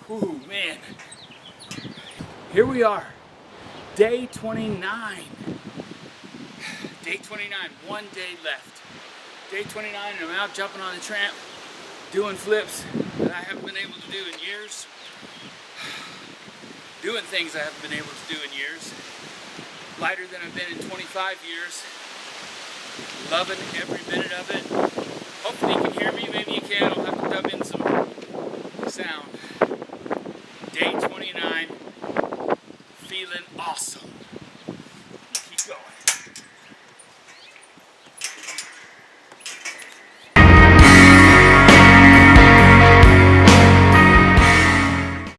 Ooh, man. Here we are, day 29. Day 29, 1 day left. Day 29 and I'm out jumping on the tramp, doing flips that I haven't been able to do in years. Doing things I haven't been able to do in years. Lighter than I've been in 25 years. Loving every minute of it. Hopefully you can hear me, maybe you can. I'll have to dub in some sound. Day 29, feeling awesome.